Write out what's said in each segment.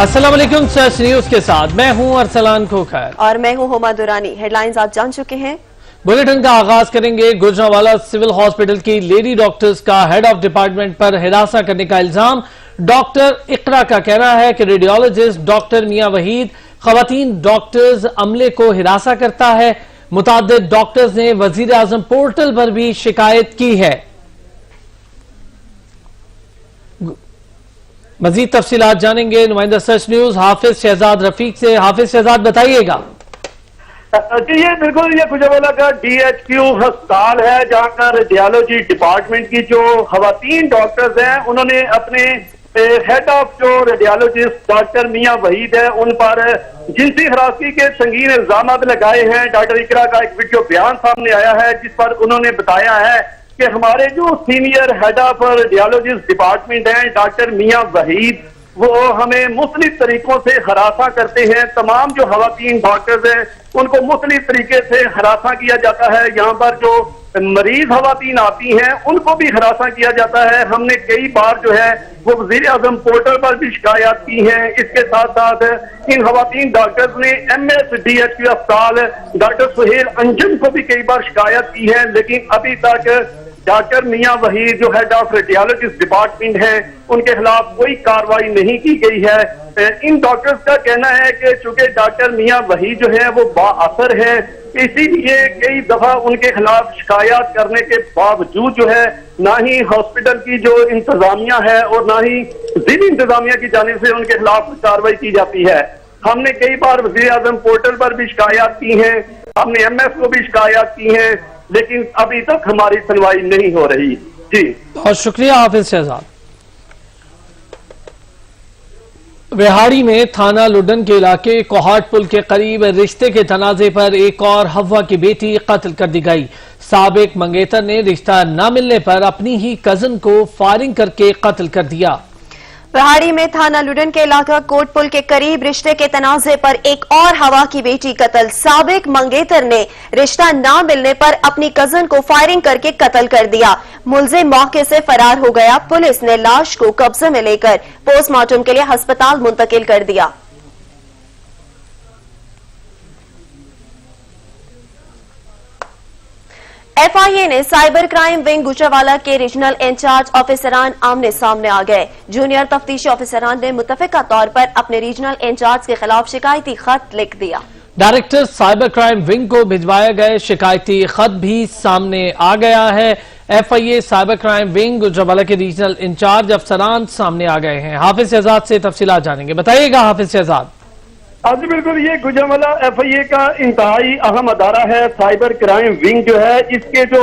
अस्सलाम वालेकुम search news के साथ मैं हूं अरसलान खोखर और मैं हूं हुमा दुरानी। हेडलाइंस आप जान चुके हैं। बुलेटिन का आगाज करेंगे। गुजरांवाला सिविल हॉस्पिटल की लेडी डॉक्टर्स का हेड ऑफ डिपार्टमेंट पर हिरासा करने का इल्जाम। डॉक्टर इकरा का कहना है कि रेडियोलॉजिस्ट डॉक्टर मियां वहीद खवातीन डॉक्टर्स अमले को हिरासा करता है। मुताद्दिद डॉक्टर्स ने वजीर आजम पोर्टल पर भी शिकायत की है। मजीद तफसीलात जानेंगे नुमाइंदा सर्च न्यूज हाफिज शहजाद रफीक से। हाफिज शहजाद बताइएगा। जी ये बिल्कुल ये गुजरांवाला का DHQ अस्पताल है जहां का रेडियोलॉजी डिपार्टमेंट की जो खवातीन डॉक्टर्स हैं उन्होंने अपने हेड ऑफ जो रेडियोलॉजिस्ट डॉक्टर मियां वहीद है उन पर जिनसी हरासगी के संगीन इल्जाम लगाए हैं। डॉक्टर इकरा का एक वीडियो बयान सामने आया है जिस पर उन्होंने बताया है कि हमारे जो senior head of radiologist department हैं डॉक्टर मियां वहीद वो हमें मुख्तलिफ तरीकों से हरासा करते हैं। तमाम जो खवातीन डॉक्टर्स हैं उनको मुख्तलिफ तरीके से हरासा किया जाता है। यहाँ पर जो मरीज खवातीन आती हैं उनको भी हरासा किया जाता है। हमने कई बार जो है वो वजीर आजम पोर्टल पर भी शिकायत की है। इसके साथ साथ इन खवातीन डॉक्टर्स ने MS DHQ अस्पताल डॉक्टर सुहेल अंजन को भी कई बार शिकायत की है, लेकिन अभी तक डॉक्टर मियां वहीद जो हेड ऑफ रेडियोलॉजिस्ट डिपार्टमेंट है उनके खिलाफ कोई कार्रवाई नहीं की गई है। इन डॉक्टर्स का कहना है कि चूंकि डॉक्टर मियां वहीद जो है वो बाअसर है, इसीलिए कई दफा उनके खिलाफ शिकायत करने के बावजूद जो है ना ही हॉस्पिटल की जो इंतजामिया है और ना ही जिला इंतजामिया की जानिब से उनके खिलाफ कार्रवाई की जाती है। हमने कई बार वज़ीर आज़म पोर्टल पर भी शिकायत की है, हमने MS को भी शिकायत की है, लेकिन अभी तक हमारी सुनवाई नहीं हो रही। जी बहुत शुक्रिया हाफिज शहजाद। रेहाड़ी में थाना लुडन के इलाके कोहाट पुल के करीब रिश्ते के तनाजे पर एक और हवा की बेटी कत्ल कर दी गई। साबिक मंगेतर ने रिश्ता न मिलने पर अपनी ही कजन को फायरिंग करके कत्ल कर दिया। रेहाड़ी में थाना लुडन के इलाका कोट पुल के करीब रिश्ते के तनाजे पर एक और हवा की बेटी कत्ल। साबिक मंगेतर ने रिश्ता न मिलने पर अपनी कजन को फायरिंग करके कत्ल कर दिया। मुलजिम मौके से फरार हो गया। पुलिस ने लाश को कब्जे में लेकर पोस्टमार्टम के लिए अस्पताल मुंतकिल कर दिया। FIA ने साइबर क्राइम विंग गुजरांवाला के रीजनल इंचार्ज ऑफिसरान आमने सामने आ गए। जूनियर तफ्तीशी ऑफिसरान ने मुतफिका तौर पर अपने रीजनल इंचार्ज के खिलाफ शिकायती खत लिख दिया। डायरेक्टर साइबर क्राइम विंग को भिजवाया गए शिकायती खत भी सामने आ गया है। FIA cyber crime wing Gujranwala के रीजनल इंचार्ज अफसरान सामने आ गए हैं। हाफिज शहजाद से तफसीलात जानेंगे। बताइएगा हाफिज शहजाद। जी बिल्कुल ये गुजरांवाला FIA का इंतहाई अहम अदारा है। साइबर क्राइम विंग जो है इसके जो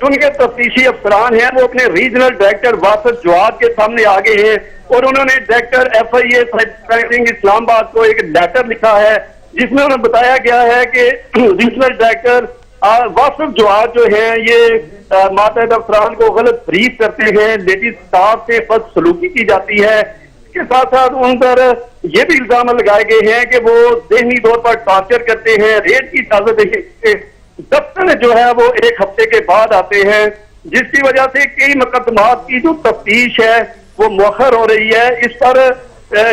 उनके तफ्तीशी अफसरान हैं वो अपने रीजनल डायरेक्टर वासिफ जवाद के सामने आ गए हैं और उन्होंने director FIA cyber crime wing Islamabad को एक लेटर लिखा है जिसमें उन्हें बताया गया है कि रीजनल डायरेक्टर वासिफ जवाद जो है ये मातहत अफसरान को गलत ब्रीफ करते हैं, लेडीज स्टाफ से बदसलूकी की जाती है। इसके साथ साथ उन पर ये भी इल्जाम लगाए गए हैं कि वो ज़हनी तौर पर टॉर्चर करते हैं, रेड की इजाजत दफ्तर जो है वो एक हफ्ते के बाद आते हैं, जिसकी वजह से कई मुकदमात की जो तफ्तीश है वो मुअख्खर हो रही है। इस पर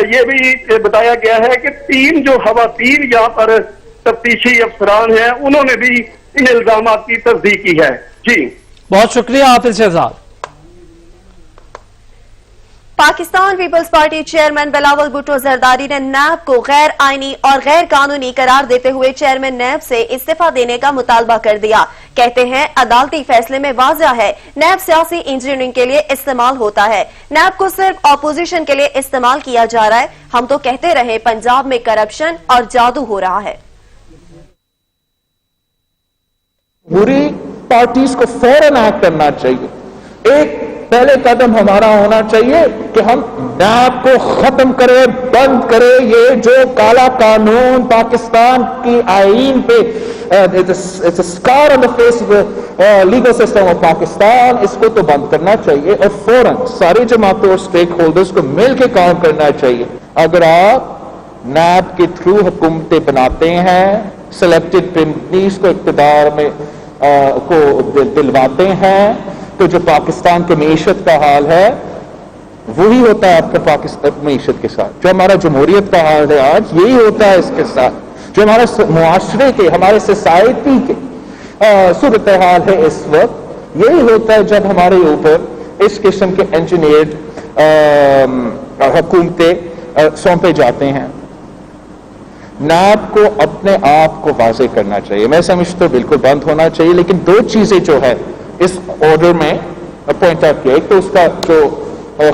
ये भी बताया गया है कि 3 जो खवातीन यहाँ पर तफ्तीशी अफसरान हैं उन्होंने भी इन इल्जामात की तस्दीक की है। जी बहुत शुक्रिया Hafiz Shahzad. Pakistan Peoples Party chairman Bilawal Bhutto Zardari ने नैब को गैर आईनी और गैर कानूनी करार देते हुए चेयरमैन नैब से इस्तीफा देने का मुतालबा कर दिया। कहते हैं अदालती फैसले में वाज़ेह है नैब सियासी इंजीनियरिंग के लिए इस्तेमाल होता है, नैब को सिर्फ ऑपोजिशन के लिए इस्तेमाल किया जा रहा है। हम तो कहते रहे पंजाब में करप्शन और जादू हो रहा है। पूरी पार्टीज को फौरन एक्ट करना चाहिए। एक पहले कदम हमारा होना चाहिए कि हम नैब को खत्म करें, बंद करें। ये जो काला कानून पाकिस्तान की आईन पे it's a scar on the face of the legal system of Pakistan, इसको तो बंद करना चाहिए और फौरन सारी जमातों और स्टेक होल्डर्स को मिलकर काम करना चाहिए। अगर आप नैब के थ्रू हुकूमतें बनाते हैं, सिलेक्टेड प्रिंस को इक़्तिदार में को दिलवाते हैं, तो जो पाकिस्तान की मईशत का हाल है वही होता है आपका पाकिस्तान मीशत के साथ। जो हमारा जमहूरियत का हाल है आज, यही होता है इसके साथ। जो हमारे मुआशरे के, हमारे सोसाइटी के सूरत हाल है इस वक्त, यही होता है जब हमारे ऊपर इस किस्म के इंजीनियर्ड हुकूमतें सौंपे जाते हैं। नैब को अपने आप को वाज़े करना चाहिए। मैं समझता हूं बिल्कुल बंद होना चाहिए, लेकिन दो चीजें जो है इस ऑर्डर में पॉइंट आउट किया, एक तो उसका जो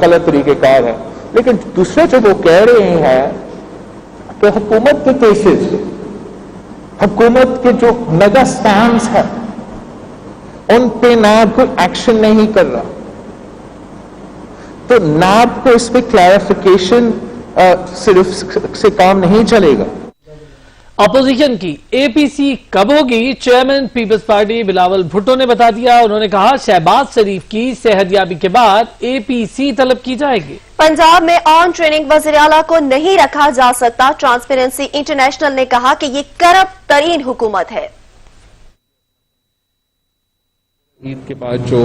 गलत तरीक़ेकार है, लेकिन दूसरे जो वो कह रहे हैं कि हुकूमत के केसेस, हुकूमत के जो मेगा स्कैम्स हैं उन पे नैब कोई एक्शन नहीं कर रहा, तो नैब को इस पे क्लैरिफिकेशन सिर्फ से काम नहीं चलेगा। अपोजिशन की एपीसी कब होगी, chairman Peoples Party Bilawal Bhutto ने बता दिया। उन्होंने कहा शहबाज शरीफ की सेहतयाबी के बाद एपीसी तलब की जाएगी। पंजाब में ऑन ट्रेनिंग वज़ीर आला को नहीं रखा जा सकता। ट्रांसपेरेंसी इंटरनेशनल ने कहा कि ये करप्ट तरीन हुकूमत है। ईद के बाद जो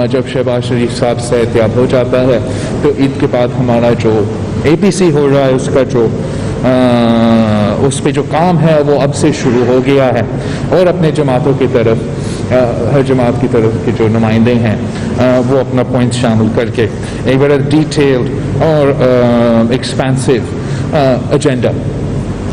जब शहबाज शरीफ साहब सेहतयाब हो जाता है तो ईद के बाद हमारा जो एपीसी हो रहा है उसका जो उस पे जो काम है वो अब से शुरू हो गया है, और अपने जमातों की तरफ हर जमात की तरफ के जो नुमाइंदे हैं वो अपना पॉइंट शामिल करके एक बड़ा डिटेल्ड और एक्सपेंसिव एजेंडा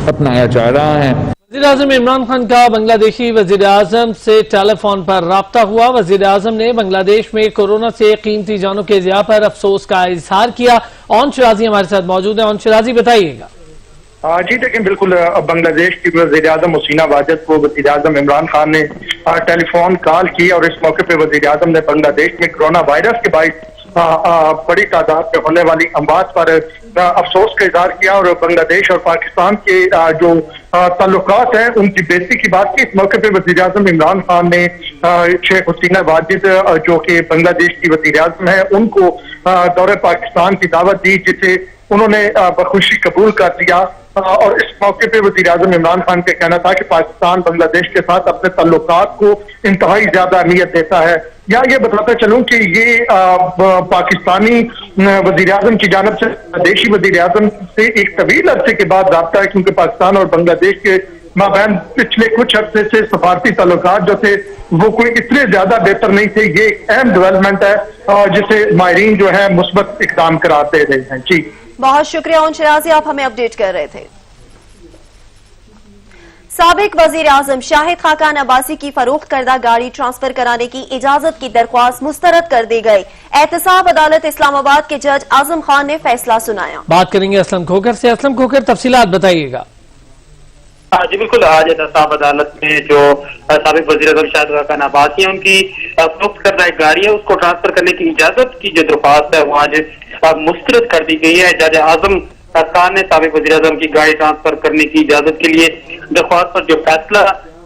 अपनाया जा रहा है। वज़ीर-ए-आज़म इमरान खान का बांग्लादेशी वज़ीर-ए-आज़म से टेलीफोन पर राब्ता हुआ। वज़ीर-ए-आज़म ने बांग्लादेश में कोरोना से कीमती जानों के ज़िया पर अफसोस का इजहार किया। ऑन शिराजी हमारे साथ मौजूद है। ऑन शिराजी बताइएगा। जी देखिए, बिल्कुल बांग्लादेश की वज़ीर-ए-आज़म हसीना वाजिद को वज़ीर-ए-आज़म इमरान खान ने टेलीफोन कॉल की और इस मौके पर वज़ीर-ए-आज़म ने बांग्लादेश में कोरोना वायरस के बाइस बड़ी तादाद में होने वाली अमवात पर अफसोस का इजहार किया और बांग्लादेश और पाकिस्तान के जो ताल्लुकात हैं उनकी बेइज्जती की बात की। इस मौके पर वज़ीर-ए-आज़म इमरान खान ने शेख हसीना वाजिद जो कि बांग्लादेश की वज़ीर-ए-आज़म है उनको दौरे पाकिस्तान की दावत दी, जिसे उन्होंने बखुशी कबूल कर लिया। और इस मौके पे वज़ीर-ए-आज़म इमरान खान का कहना था कि पाकिस्तान बांग्लादेश के साथ अपने ताल्लुकात को इंतहाई ज्यादा अहमियत देता है। या ये बताता चलूं कि ये पाकिस्तानी वज़ीर-ए-आज़म की जानिब से बांग्लादेशी वज़ीर-ए-आज़म से एक तवील अरसे के बाद राब्ता है, क्योंकि पाकिस्तान और बांग्लादेश के माबैन पिछले कुछ अरसे से सफारती ताल्लुकात जो थे वो कोई इतने ज्यादा बेहतर नहीं थे। ये एक अहम डेवलपमेंट है जिसे माहिरीन जो है मुस्बत इकदाम करार दे रहे हैं। जी बहुत शुक्रिया ऑन शिराजी, आप हमें अपडेट कर रहे थे। साबिक वज़ीर-ए-आज़म शाहिद खाकान अब्बासी की फरोख्त करदा गाड़ी ट्रांसफर कराने की इजाजत की दरख्वास्त मुस्तरद कर दी गई। एहतसाब अदालत इस्लामाबाद के जज आजम खान ने फैसला सुनाया। बात करेंगे असलम खोखर से। असलम खोखर, तफसीलात बताइएगा। जी बिल्कुल, आज एहतसाब अदालत में जो साबिक वज़ीर-ए-आज़म शाहिद खाकान अब्बासी है उनकी फरोख्त करदा एक गाड़ी है उसको ट्रांसफर करने की इजाजत की जो दरख्वास्त है वो आज मुस्तरद कर दी गई है। जज आजम खान ने साबिक वज़ीर-ए-आज़म की गाड़ी ट्रांसफर करने की इजाजत के लिए दरख्वास्त पर जो फैसला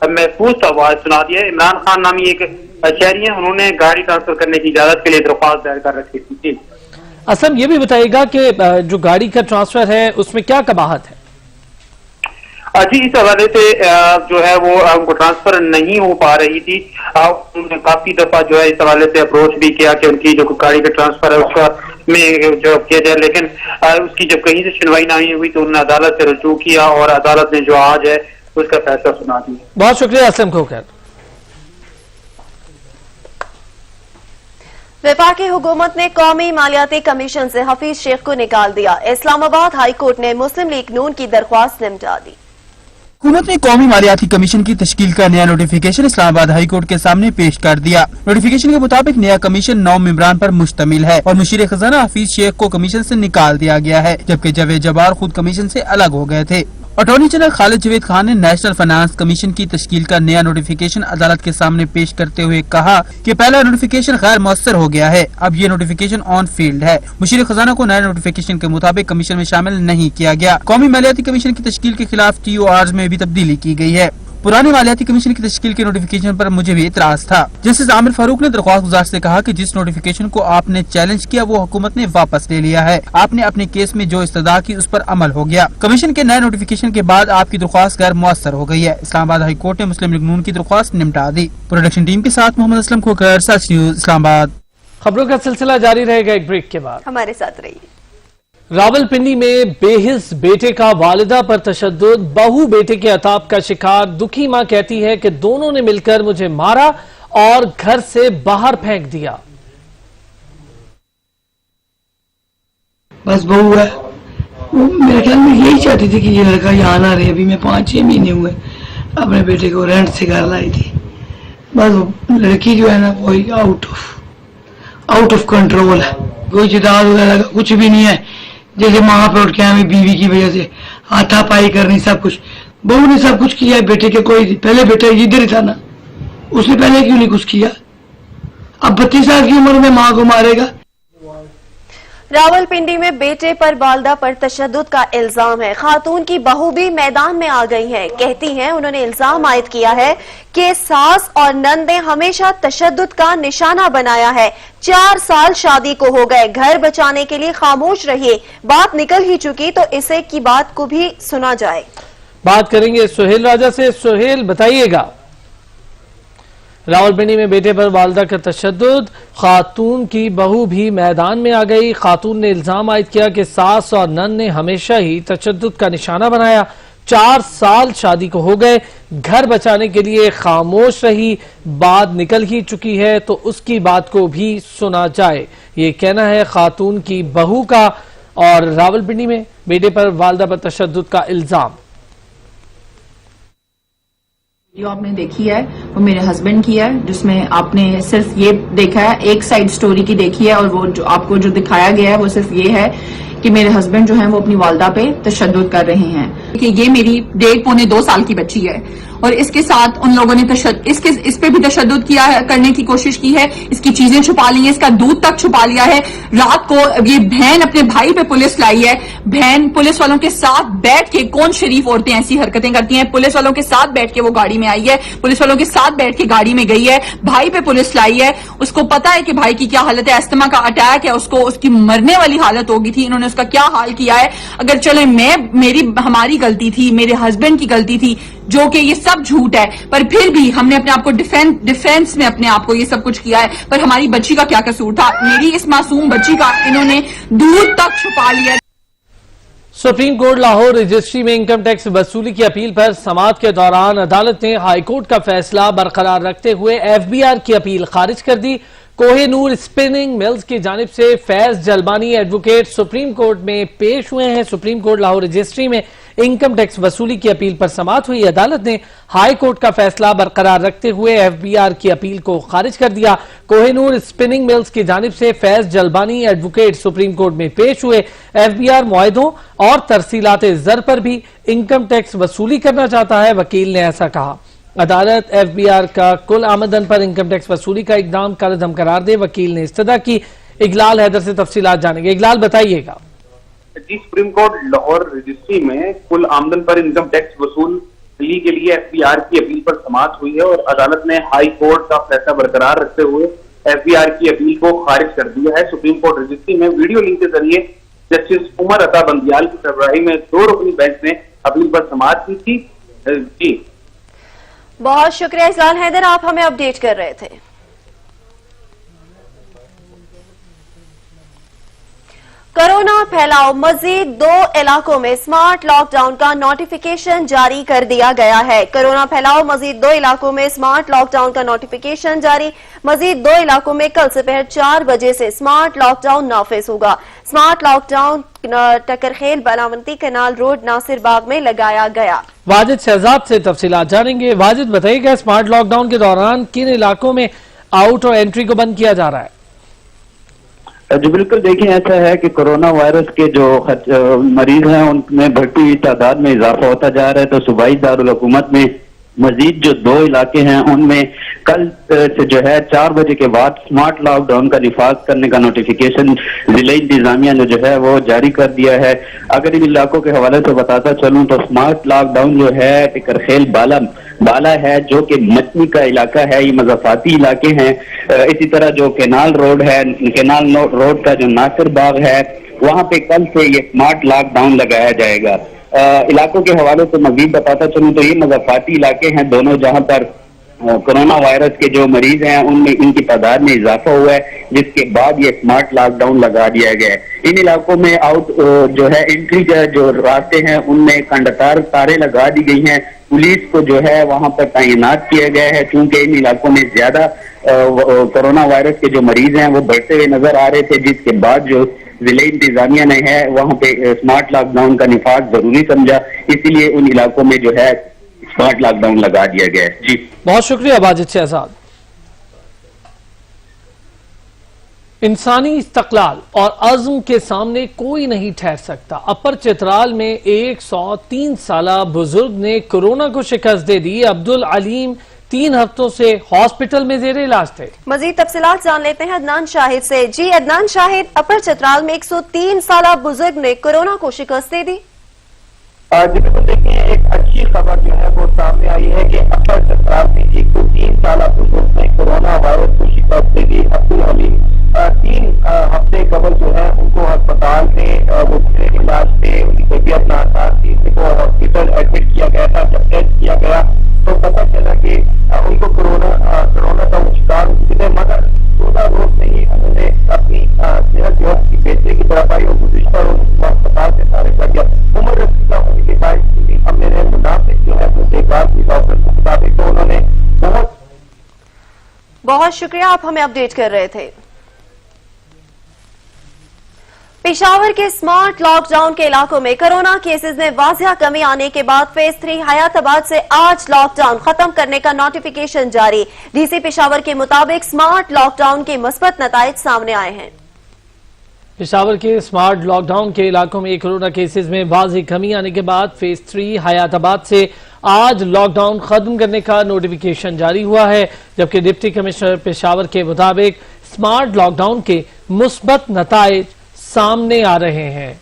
महफूज था वो आज सुना दिया। इमरान खान नामी एक शहरी है, उन्होंने गाड़ी ट्रांसफर करने की इजाजत के लिए दरख्वास्त दायर कर रखी थी। असलम ये भी बताइएगा कि जो गाड़ी का ट्रांसफर है उसमें क्या कबाहत है? जी इस हवाले से जो है वो उनको ट्रांसफर नहीं हो पा रही थी। उन्होंने काफी दफा जो है इस हवाले से अप्रोच भी किया कि उनकी जो गाड़ी का ट्रांसफर है उसका में जो किया जाए, लेकिन उसकी जब कहीं से सुनवाई नहीं हुई तो उन्होंने अदालत से रुजू किया और अदालत ने जो आज है उसका फैसला सुना दिया। बहुत शुक्रिया असलम खोखर। वफाकी हुकूमत ने कौमी मालियाती कमीशन से हफीज शेख को निकाल दिया। इस्लामाबाद हाई कोर्ट ने मुस्लिम लीग नून की दरख्वास्त निपटा दी। हुकूमत ने कौमी मालियाती कमीशन की तश्कील का नया नोटिफिकेशन इस्लामाबाद हाई कोर्ट के सामने पेश कर दिया। नोटिफिकेशन के मुताबिक नया कमीशन 9 मेंबरान पर मुश्तमिल है और मुशीर खजाना हफीज शेख को कमीशन से निकाल दिया गया है, जबकि जावेद जब्बार खुद कमीशन से अलग हो गए थे। अटॉर्नी जनरल खालिद जवेद खान ने नेशनल फाइनेंस कमीशन की तश्कील का नया नोटिफिकेशन अदालत के सामने पेश करते हुए कहा कि पहला नोटिफिकेशन गैर मौसर हो गया है, अब ये नोटिफिकेशन ऑन फील्ड है। मुशीर खजाना को नए नोटिफिकेशन के मुताबिक कमीशन में शामिल नहीं किया गया। कौमी मालियाती कमीशन की तश्कील के खिलाफ TORs में भी तब्दीली की गई है। पुरानी मालियाती कमीशन की तश्कील के नोटिफिकेशन पर मुझे भी इतराज था। जस्टिस आमिर फारूक ने दरख्वास्त गुजार से कहा कि जिस नोटिफिकेशन को आपने चैलेंज किया वो हुकूमत ने वापस ले लिया है। आपने अपने केस में जो इस्तदा की उस पर अमल हो गया। कमीशन के नए नोटिफिकेशन के बाद आपकी दरख्वास्त गैर मुअस्सर हो गई है। इस्लामाबाद हाई कोर्ट ने मुस्लिम लीग नून की दरख्वास्त निपटा दी। प्रोडक्शन टीम के साथ मोहम्मद असलम खोखर, सच न्यूज इस्लामाबाद। खबरों का सिलसिला जारी रहेगा एक ब्रेक के बाद। हमारे साथ रहिए। रावलपिंडी में बेहिस बेटे का वालिदा पर तशद्दुद, बहू बेटे के अताब का शिकार। दुखी मां कहती है कि दोनों ने मिलकर मुझे मारा और घर से बाहर फेंक दिया। बस बहू है, मेरे ख्याल में यही चाहती थी कि ये लड़का यहाँ ना रहे। अभी मैं 5-6 महीने हुए अपने बेटे को रेंट से घर लाई थी। बस वो लड़की जो है ना वो आउट ऑफ कंट्रोल है। कोई जिदाद वगैरह का कुछ भी नहीं है। जैसे माँ पे उठ के हमें बीवी की वजह से हाथापाई करनी, सब कुछ बहू ने सब कुछ किया है। बेटे के कोई पहले बेटा इधर ही था ना, उसने पहले क्यों नहीं कुछ किया? अब 32 साल की उम्र में माँ को मारेगा। रावलपिंडी में बेटे पर वालदा पर तशद्दुद का इल्जाम है। खातून की बहू भी मैदान में आ गई है। कहती हैं उन्होंने इल्जाम आयद किया है कि सास और नंद ने हमेशा तशद्दुद का निशाना बनाया है। 4 साल शादी को हो गए, घर बचाने के लिए खामोश रहिए। बात निकल ही चुकी तो इसे की बात को भी सुना जाए। बात करेंगे सुहेल राजा से। सुहेल, बताइएगा, रावलपिंडी में बेटे पर वालिदा का तशद्दुद, खातून की बहू भी मैदान में आ गई। खातून ने इल्जाम आयद किया कि सास और नंद ने हमेशा ही तशद्दुद का निशाना बनाया। 4 साल शादी को हो गए, घर बचाने के लिए खामोश रही। बात निकल ही चुकी है तो उसकी बात को भी सुना जाए, ये कहना है खातून की बहू का। और रावलपिंडी में बेटे पर वालिदा पर तशद्दुद का इल्जाम। जो आपने देखी है वो मेरे हस्बैंड की है, जिसमें आपने सिर्फ ये देखा है, एक साइड स्टोरी की देखी है, और वो जो आपको जो दिखाया गया है वो सिर्फ ये है कि मेरे हस्बैंड जो हैं वो अपनी वालिदा पे तशद्दुद कर रहे हैं। कि ये मेरी 1.5-2 साल की बच्ची है और इसके साथ उन लोगों ने इस पे भी तशद्दुद किया है, करने की कोशिश की है। इसकी चीजें छुपा ली है, इसका दूध तक छुपा लिया है। रात को ये बहन अपने भाई पे पुलिस लाई है। बहन पुलिस वालों के साथ बैठ के, कौन शरीफ औरतें ऐसी हरकतें करती हैं, पुलिस वालों के साथ बैठ के वो गाड़ी में आई है, पुलिस वालों के साथ बैठ के गाड़ी में गई है। भाई पे पुलिस लाई है। उसको पता है कि भाई की क्या हालत है, अस्थमा का अटैक है, उसको उसकी मरने वाली हालत हो गई थी। इन्होंने उसका क्या हाल किया है। अगर चले हमारी गलती थी, मेरे हस्बैंड की गलती थी, जो कि ये सब झूठ है, पर फिर भी हमने अपने आप को डिफेंस में अपने आप को ये सब कुछ किया है। पर हमारी बच्ची का क्या कसूर था? मेरी इस मासूम बच्ची का इन्होंने दूध तक छुपा लिया। सुप्रीम कोर्ट लाहौर रजिस्ट्री में इनकम टैक्स वसूली की अपील पर समाअत के दौरान अदालत ने हाई कोर्ट का फैसला बरकरार रखते हुए एफबीआर की अपील खारिज कर दी। कोहिनूर स्पिनिंग मिल्स की जानिब से Faiz Jalbani advocate supreme court में पेश हुए हैं। सुप्रीम कोर्ट लाहौर रजिस्ट्री में इनकम टैक्स वसूली की अपील पर समाअत हुई। अदालत ने हाई कोर्ट का फैसला बरकरार रखते हुए एफबीआर की अपील को खारिज कर दिया। कोहिनूर स्पिनिंग मिल्स की जानिब से Faiz Jalbani advocate supreme court में पेश हुए। एफबीआर मुआहदों और तरसीलात ज़र पर भी इनकम टैक्स वसूली करना चाहता है, वकील ने ऐसा कहा। अदालत एफबीआर का कुल आमदन पर इनकम टैक्स वसूली का इकदाम करदम करार दे, वकील ने इस्तदा की। इकलाल हैदर से तफसीलात जानेंगे। इकलाल, बताइएगा। जी, सुप्रीम कोर्ट लाहौर रजिस्ट्री में कुल आमदन पर इनकम टैक्स वसूली के लिए एफबीआर की अपील पर समाअत हुई है और अदालत ने हाई कोर्ट का फैसला बरकरार रखते हुए एफबीआर की अपील को खारिज कर दिया है। सुप्रीम कोर्ट रजिस्ट्री में वीडियो लिंक के जरिए जस्टिस उमर अता बंदियाल की सरबराही में 2 रुकनी बेंच ने अपील पर समाअत की थी। जी, बहुत शुक्रिया इकलाल हैदर, आप हमें अपडेट कर रहे थे। कोरोना फैलाव, मजीद 2 इलाकों में स्मार्ट लॉकडाउन का नोटिफिकेशन जारी कर दिया गया है। कोरोना फैलाव, मजीद 2 इलाकों में स्मार्ट लॉकडाउन का नोटिफिकेशन जारी। मजीद 2 इलाकों में कल दोपहर 4 बजे से स्मार्ट लॉकडाउन नाफिज होगा। Smart lockdown टकरखेल बनावंती canal road Nasir बाग में लगाया गया। वाजिद शहजाद से तफसीलात जानेंगे। वाजिद, बताइएगा, स्मार्ट लॉकडाउन के दौरान किन इलाकों में आउट और एंट्री को बंद किया जा रहा है? जी बिल्कुल, देखिए ऐसा है कि कोरोना वायरस के जो मरीज हैं उनमें बढ़ती हुई तादाद में इजाफा होता जा रहा है। तो सूबाई दारुल हुकूमत में मजीद जो 2 इलाके हैं उनमें कल से जो है 4 बजे के बाद स्मार्ट लॉकडाउन का निफाज करने का नोटिफिकेशन जिला इंतजामिया ने जो है वो जारी कर दिया है। अगर इन इलाकों के हवाले से बताता चलूं तो स्मार्ट लॉकडाउन जो है टिकरखेल बाला है, जो कि मचनी का इलाका है, ये मज़ाफाती इलाके हैं। इसी तरह जो केनाल रोड है, केनाल रोड का जो नासिर बाग है, वहां पे कल से ये स्मार्ट लॉकडाउन लगाया जाएगा। इलाकों के हवाले से मजीद बताता चलूं तो ये मज़ाफाती इलाके हैं दोनों, जहां पर कोरोना वायरस के जो मरीज हैं उनमें इनकी तादाद में इजाफा हुआ है, जिसके बाद ये स्मार्ट लॉकडाउन लगा दिया गया है। इन इलाकों में जो है एंट्री का जो रास्ते हैं उनमें खंडतार तारें लगा दी गई हैं। पुलिस को जो है वहां पर तैनात किया गया है, क्योंकि इन इलाकों में ज्यादा कोरोना वायरस के जो मरीज हैं वो बढ़ते हुए नजर आ रहे थे, जिसके बाद जो जिले इंतजामिया ने है वहां पे स्मार्ट लॉकडाउन का निफाज जरूरी समझा, इसीलिए उन इलाकों में जो है स्मार्ट लॉकडाउन लगा दिया गया है। जी बहुत शुक्रिया बाजिद शहजाद। इंसानी इस्तकलाल और अज़्म के सामने कोई नहीं ठहर सकता। अपर चित्राल में 103 साला बुजुर्ग ने कोरोना को शिकस्त दे दी। अब्दुल अलीम 3 हफ्तों से हॉस्पिटल में जेर इलाज थे। मजीद तफसीलात जान लेते हैं अदनान शाहिद से। जी अदनान शाहिद, अपर चित्राल में 103 साला बुजुर्ग ने कोरोना को शिकस्त दे दी। देखिए, एक अच्छी खबर जो है वो सामने आई है कि अपर चित्राल में 103 साला बुजुर्ग ने कोरोना वायरस को शिकस्त दे दी। अब्दुल अलीम 3 हफ्ते कबल जो है उनको अस्पताल में वो इलाज थे, उनकी तबीयत नासाज थी, उनको हॉस्पिटल एडमिट किया गया था। जब टेस्ट किया गया तो पता चला कि उनको कोरोना का शिकार हुए, मगर 14 रोज में ही उन्होंने अपनी सेहत जो है बेहतरी की तरफ आई और गुज़िश्ता रोज अस्पताल से सारे कर दिया। उम्र रसीदा होने के बाद अब मेरे मुनासिब जो है वो देखभाल की डॉक्टर के मुताबिक तो उन्होंने बहुत शुक्रिया, आप हमें अपडेट कर रहे थे। पेशावर के स्मार्ट लॉकडाउन के इलाकों में कोरोना केसेस में वाजिया कमी आने के बाद फेज 3 हयाताबाद से आज लॉकडाउन खत्म करने का नोटिफिकेशन जारी। डीसी पेशावर के मुताबिक स्मार्ट लॉकडाउन के मुस्बत नताइज सामने आए हैं। पेशावर के स्मार्ट लॉकडाउन के इलाकों में कोरोना केसेस में वाज़ेह कमी आने के बाद फेज 3 हयाताबाद से आज लॉकडाउन खत्म करने का नोटिफिकेशन जारी हुआ है, जबकि डिप्टी कमिश्नर पेशावर के मुताबिक स्मार्ट लॉकडाउन के मुस्बत नताइज सामने आ रहे हैं।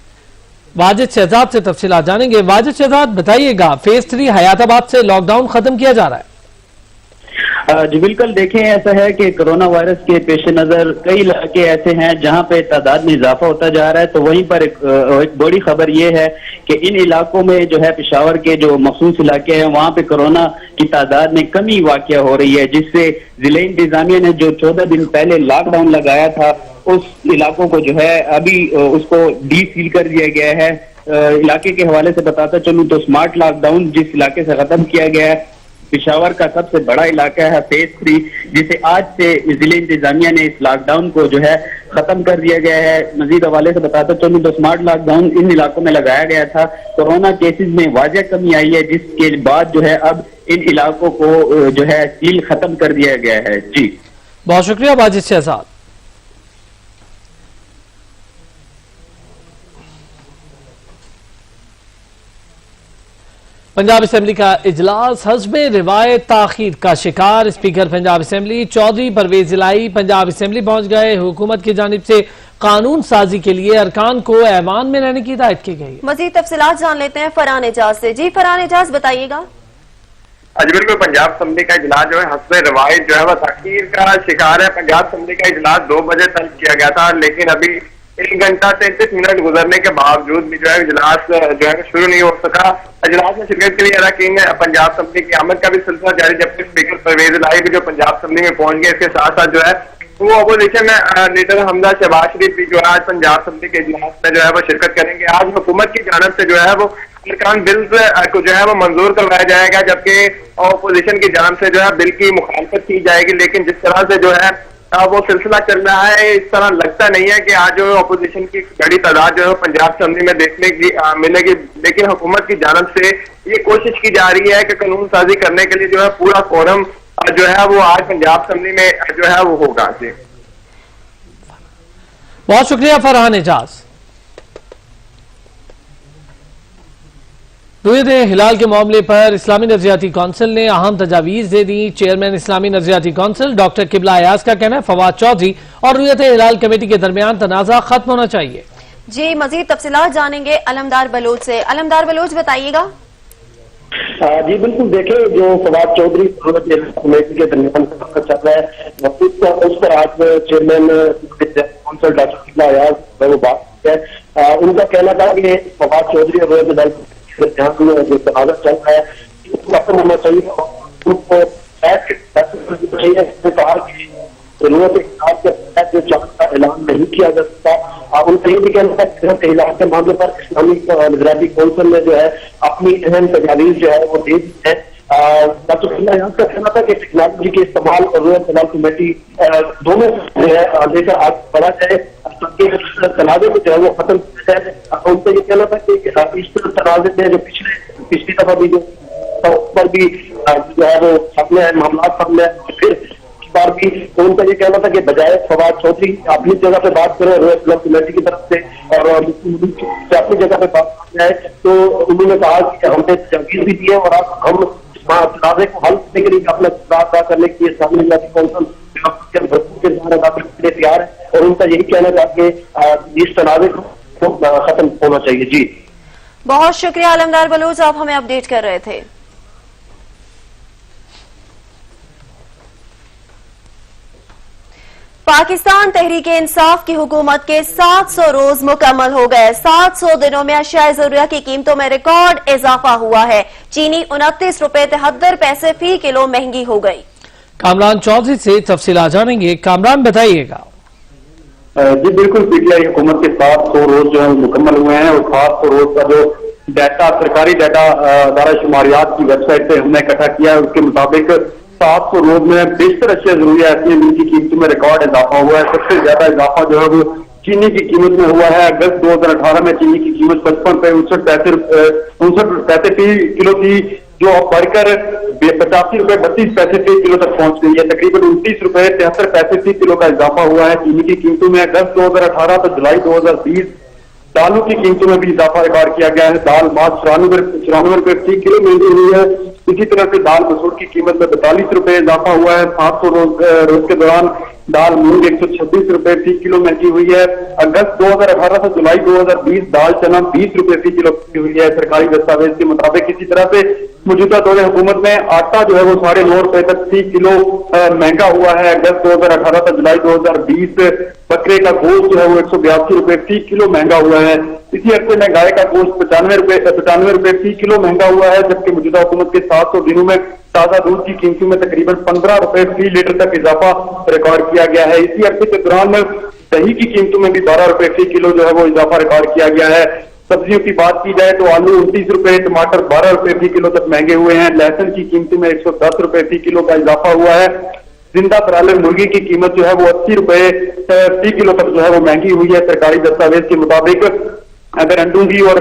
वाजिद शहजाद से तफसीलात जानेंगे। वाजिद शहजाद, बताइएगा, फेज 3 हयाताबाद से लॉकडाउन खत्म किया जा रहा है। जी बिल्कुल, देखें ऐसा है कि कोरोना वायरस के पेश नजर कई इलाके ऐसे हैं जहां पे तादाद में इजाफा होता जा रहा है, तो वहीं पर एक बड़ी खबर यह है कि इन इलाकों में जो है पेशावर के जो मखसूस इलाके हैं वहां पे कोरोना की तादाद में कमी वाक़या हो रही है, जिससे जिले इंतजामिया ने जो 14 दिन पहले लॉकडाउन लगाया था उस इलाकों को जो है अभी उसको डी सील कर दिया गया है। इलाके के हवाले से बताता चलूं तो स्मार्ट लॉकडाउन जिस इलाके से खत्म किया गया है पेशावर का सबसे बड़ा इलाका है फेज 3, जिसे आज से जिले इंतजामिया ने इस लॉकडाउन को जो है खत्म कर दिया गया है। मजीद हवाले से बताता चलूं तो स्मार्ट लॉकडाउन इन इलाकों में लगाया गया था। कोरोना केसेस में वाजिया कमी आई है, जिसके बाद जो है अब इन इलाकों को जो है सील खत्म कर दिया गया है। जी बहुत शुक्रिया वाजिद शहजाद। पंजाब असेंबली का इजलास हस्बे रिवायत ताखीर का शिकार। स्पीकर पंजाब असेंबली चौधरी परवेज इलाही पंजाब असेंबली पहुंच गए। हुकूमत की जानिब से कानून साजी के लिए अरकान को ऐवान में रहने की हिदायत की गई। मजीद तफसीलात जान लेते हैं फरहान एजाज से। जी फरहान एजाज, बताइएगा। आज बिल्कुल पंजाब असेंबली का इजलास जो है हस्बे रिवायत जो है वह ताखीर का शिकार है। पंजाब असेंबली का इजलास 2 बजे तक किया गया था, लेकिन अभी 1 घंटा 33 मिनट गुजरने के बावजूद भी जो है इजलास जो है शुरू नहीं हो सका। इजलास में शिरकत के लिए अरकान पंजाब असेंबली की आमद का भी सिलसिला जारी, जबकि स्पीकर परवेज इलाही भी जो पंजाब असेंबली में पहुंच गए। इसके साथ साथ जो है वो अपोजिशन लीडर हमजा शहबाज शरीफ भी जो है आज पंजाब असेंबली के इजलास में जो है वो शिरकत करेंगे। आज हुकूमत की जानिब से जो है वो अरकान बिल को जो है वो मंजूर करवाया जाएगा, जबकि अपोजिशन की जानिब से जो है बिल की मुखालफत की जाएगी। लेकिन जिस तरह से जो है वो सिलसिला चल रहा है, इस तरह लगता नहीं है कि आज जो अपोजिशन की बड़ी तादाद जो है पंजाब असेंबली में देखने की मिलेगी। लेकिन हुकूमत की जानिब से ये कोशिश की जा रही है कि कानून साजी करने के लिए जो है पूरा कोरम जो है वो आज पंजाब असेंबली में जो है वो होगा। जी बहुत शुक्रिया फरहान एजाज। रुयत हिलाल के मामले पर इस्लामी नजरियाती कौंसिल ने अहम तजावीज दे दी। चेयरमैन इस्लामी नजरियाती कौंसिल डॉक्टर किबला अयाज का कहना है फवाद चौधरी और रुयत हिलाल कमेटी के दरमियान तनाजा खत्म होना चाहिए। जी मजीद तफसीलात जानेंगे अलमदार बलोच से। अलमदार बलोच, बताइएगा। जी बिल्कुल, देखें जो फवाद चौधरी कमेटी के दरमियान चल रहा है उस पर आज चेयरमैन कौंसिल डॉक्टर किबला अयाज वो बात है। उनका कहना था कि फवाद चौधरी और रुयत जो तनाजा चल रहा है उसको खत्म होना चाहिए और उनको किया जा सकता। उनका ये भी कहना था कि इलाज के मामले पर इस्लामी नजराती कौंसिल ने जो है अपनी अहम तजावीज जो है वो दे दी है। डॉक्टर खन्ना का कहना था कि टेक्नोलॉजी के इस्तेमाल और रोयल तलाक कमेटी दोनों जो है लेकर आगे बढ़ा जाए ताकि तनाज़े को जो है वो खत्म किया जाए। उनका ये कहना था कि इस तनाज़े में जो पिछली दफा भी जो पर भी जो है वो सामने आए मामला सामने आए, फिर इस बार भी तो उनका ये कहना था कि बजाय फवाद चौधरी अपनी जगह पे बात करें रोयल तलाक कमेटी की तरफ से और अपनी जगह पे बात जाए, तो उन्होंने कहा कि हमने तजवीज़ भी दी है और अब हम तनाज़े को हल करने के लिए अपना किरदार अदा करने के लिए इस्लामी नजराती कौंसिल भरपूर किरदार अदा करने के लिए तैयार है। और उनका यही कहना था कि इस तनाज़े को खत्म होना चाहिए। जी बहुत शुक्रिया आलमदार बलूच, आप हमें अपडेट कर रहे थे। पाकिस्तान तहरीक इंसाफ की हुकूमत के 700 रोज मुकम्मल हो गए। 700 दिनों में अशियाए ज़रूरिया की कीमतों में रिकॉर्ड इजाफा हुआ है। चीनी 29 रुपए 73 पैसे फी किलो महंगी हो गई। कामरान चौधरी से तफसीलात जानेंगे। कामरान बताइएगा। जी बिल्कुल, पीटीआई हुकूमत के 700 रोज जो है मुकम्मल हुए हैं और 700 रोज का जो डाटा सरकारी डाटा अदारा शुमारियात की वेबसाइट पे हमने इकट्ठा किया है, उसके मुताबिक 700 रोज में बेशतर अशिया जरूरिया की कीमतों में रिकॉर्ड इजाफा हुआ है। सबसे ज्यादा इजाफा जो है वो चीनी की कीमत में हुआ है। अगस्त 2018 में चीनी की कीमत 55 रुपए 59 पैसे फी किलो थी, जो अब बढ़कर 85 रुपए 32 पैसे फी किलो तक पहुंच गई है। तकरीबन 29 रुपए 73 पैसे फी किलो का इजाफा हुआ है चीनी की कीमतों में। अगस्त 2018 तो जुलाई 2020 दालों की कीमतों में भी इजाफा रिकॉर्ड किया गया है। दाल मात्र 94 रुपए फी किलो महंगी हुई है। इसी तरह से दाल मसूर की कीमत में 42 रुपए इजाफा हुआ है। 700 रोज के दौरान दाल मूंग 126 रुपए फी किलो महंगी हुई है। अगस्त 2018 से जुलाई 2020 दाल चना 20 रुपए फी किलो महंगी हुई है सरकारी दस्तावेज के मुताबिक। इसी तरह से मौजूदा दौर हुकूमत में आटा जो है वो 9.5 रुपए तक फी किलो महंगा हुआ है। अगस्त 2018 से जुलाई 2020 बकरे का गोश्त जो है वो 182 रुपए फी किलो महंगा हुआ है। इसी अरसे में गाय का गोश्त 95 रुपए फी किलो महंगा हुआ है, जबकि मौजूदा हुकूमत के 700 दिनों में ताजा दूध की कीमतों में तकरीबन 15 रुपए फी लीटर तक इजाफा रिकॉर्ड किया गया है। इसी अरसे के दौरान में दही की कीमतों में भी 12 रुपए फी किलो जो है वो इजाफा रिकॉर्ड किया गया है। सब्जियों की बात की जाए तो आलू 29 रुपए, टमाटर 12 रुपए फी किलो तक महंगे हुए हैं। लहसुन की कीमतों में 110 रुपए फी किलो का इजाफा हुआ है। जिंदा ब्रायलर मुर्गी की कीमत जो है वो 80 रुपए फी किलो तक जो है वो महंगी हुई है सरकारी दस्तावेज के मुताबिक। अगर अंडों की और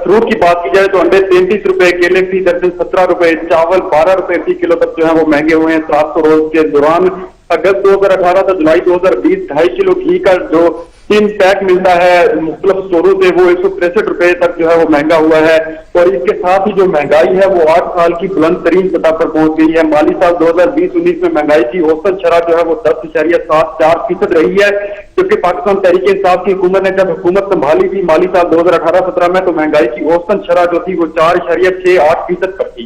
फ्रूट की बात की जाए तो अंडे 33 रुपए, केले फी दर्जन 17 रुपए, चावल 12 रुपए फी किलो तक जो है वो महंगे हुए हैं 700 रोज के दौरान। अगस्त 2018 से जुलाई 2020 2.5 किलो घी का जो 3 पैक मिलता है मुख्तलिफ स्टोरों से वो 163 रुपए तक जो है वो महंगा हुआ है। और इसके साथ ही जो महंगाई है वो 8 साल की बुलंद तरीन सतह पर पहुंच गई है। माली साल 2020-19 में महंगाई की औसतन शरह जो है वो 10.74% रही है, क्योंकि पाकिस्तान तहरीक इंसाफ की हुकूमत ने जब हुकूमत संभाली थी माली साल 2018-17 में, तो महंगाई की औसतन शरह जो थी वो 4.68% पर थी।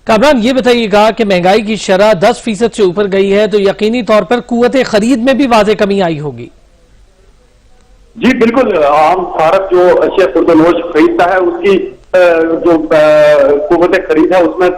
कामरान ये बताइएगा कि महंगाई की शरह 10% से ऊपर गई है तो यकीनी तौर पर कुव्वत खरीद में भी वाज़ेह कमी आई होगी। जी बिल्कुल, आम सारफ जो अशिया खुर्दनोश खरीदता है उसकी जो कुव्वत खरीद है उसमें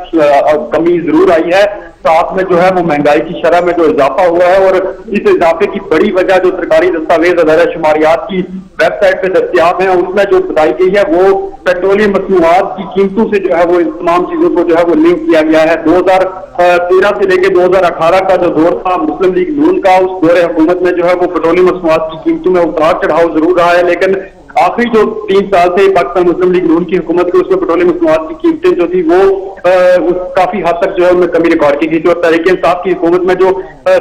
कमी जरूर आई है। साथ में जो है वो महंगाई की शरह में जो इजाफा हुआ है, और इस इजाफे की बड़ी वजह जो सरकारी दस्तावेज अदारा शुमारियात की वेबसाइट पे दस्तियाब है उसमें जो बताई गई है वो पेट्रोलियम मसनूआत की कीमतों से जो है वो इन तमाम चीजों को जो है वो लिंक किया गया है। 2013 से लेकर 2018 का जो दौर था मुस्लिम लीग नून का, उस दौरे हुकूमत में जो है वो पेट्रोलियम मसनूआत की कीमतों में उतार चढ़ाव जरूर रहा है, लेकिन आखिरी जो 3 साल से पाकिस्तान मुस्लिम लीग नून की हुकूमत की उसमें पेट्रोलियम मसनूआत की कीमतें जो थी वो काफी हद तक जो है उनमें कमी रिकॉर्ड की गई थी। और तहरीक इंसाफ की हुकूमत में जो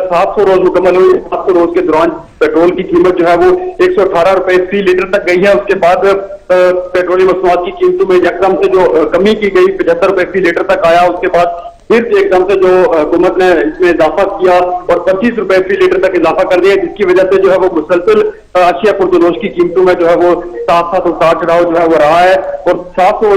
700 रोज मुकम्मल हुई, 700 रोज के दौरान पेट्रोल की कीमत जो है वो 118 रुपए फी लीटर तक गई है। उसके बाद पेट्रोलियम मसनूआत की कीमतों में एकदम से जो कमी की गई 75 रुपए फी लीटर तक आया। उसके बाद फिर एकदम से जो हुकूमत ने इसमें इजाफा किया और 25 रुपए फी लीटर तक इजाफा कर दिया, जिसकी वजह से जो है वो मुसलसल अशिया खुर्दनोश की कीमतों में जो है वो साथ उतार चढ़ाव जो है वो रहा है। और 700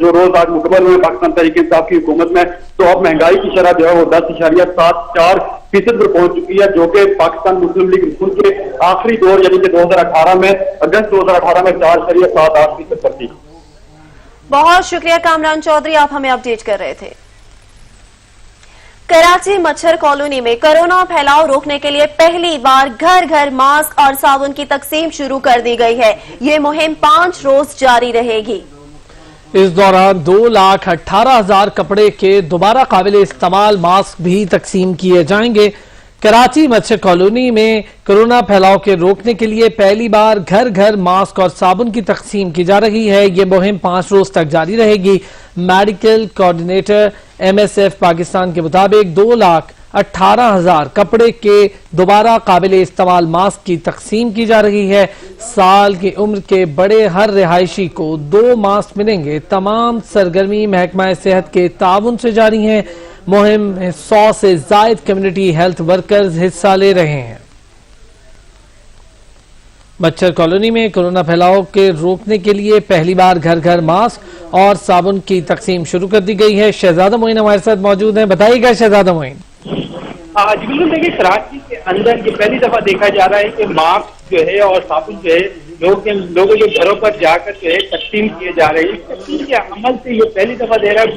जो रोज आज मुकम्मल हुए पाकिस्तान तहरीक इंसाफ की हुकूमत में, तो अब महंगाई की शरह जो है वो 10.74% पर पहुंच चुकी है, जो कि पाकिस्तान मुस्लिम लीग नून के आखिरी दौर यानी कि 2018 में अगस्त 2018 में 4.78% पर थी। बहुत शुक्रिया कामरान चौधरी, आप हमें अपडेट कर रहे थे। कराची मच्छर कॉलोनी में कोरोना फैलाव रोकने के लिए पहली बार घर घर मास्क और साबुन की तकसीम शुरू कर दी गई है। ये मुहिम 5 रोज जारी रहेगी। इस दौरान 2,18,000 कपड़े के दोबारा काबिल इस्तेमाल मास्क भी तकसीम किए जाएंगे। कराची मच्छर कॉलोनी में कोरोना फैलाव के रोकने के लिए पहली बार घर घर मास्क और साबुन की तकसीम की जा रही है। ये मुहिम 5 रोज तक जारी रहेगी। मेडिकल कोऑर्डिनेटर MSF पाकिस्तान के मुताबिक 2,18,000 कपड़े के दोबारा काबिल इस्तेमाल मास्क की तकसीम की जा रही है। साल की उम्र के बड़े हर रिहायशी को 2 मास्क मिलेंगे। तमाम सरगर्मी महकमा सेहत के ताउन से जारी हैं। मुहिम में 100 से जायद कम्युनिटी हेल्थ वर्कर्स हिस्सा ले रहे हैं। मच्छर कॉलोनी में कोरोना फैलाव के रोकने के लिए पहली बार घर घर मास्क और साबुन की तकसीम शुरू कर दी गई है। शहजादा मोइन हमारे साथ मौजूद हैं, बताइएगा शहजादा मोइन। जी बिल्कुल, देखिए कराची के अंदर ये पहली दफा देखा जा रहा है कि मास्क जो है और साबुन जो है लोगों के घरों पर जाकर जो है तकसीम किए जा रहे हैं। तकसीम के अमल से ये पहली दफा दे रहा है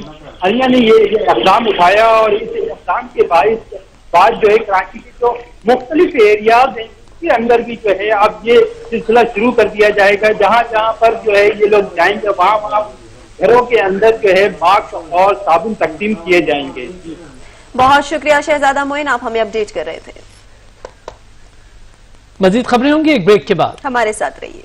हरिया ने ये इक़दाम उठाया और इस इक़दाम के बाद जो है कराची के जो मुख्तलिफ एरियाज हैं के अंदर भी जो है अब ये सिलसिला शुरू कर दिया जाएगा। जहाँ जहाँ पर जो है ये लोग जाएंगे वहाँ घरों के अंदर जो है मास्क और साबुन तकसीम किए जाएंगे। बहुत शुक्रिया शहजादा मोइन, आप हमें अपडेट कर रहे थे। मजीद खबरें होंगी एक ब्रेक के बाद, हमारे साथ रहिए।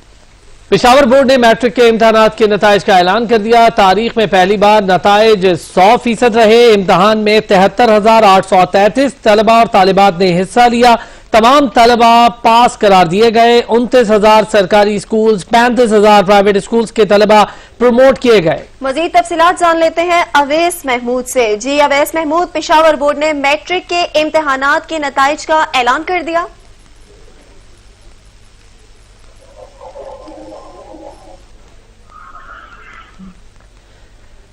पेशावर बोर्ड ने मैट्रिक के इम्तहानात के नताइज का ऐलान कर दिया। तारीख में पहली बार नताइज 100% रहे। इम्तहान में 73,833 तलबा और तालिबात ने हिस्सा लिया। तमाम तलबा पास करार दिए गए। 29,000 सरकारी स्कूल, 35,000 प्राइवेट स्कूल्स के तलबा प्रमोट किए गए। मजीद तफसीलात जान लेते हैं अवैस महमूद से। जी अवैस महमूद, पेशावर बोर्ड ने मैट्रिक के इम्तहानात के नताइज का ऐलान कर दिया।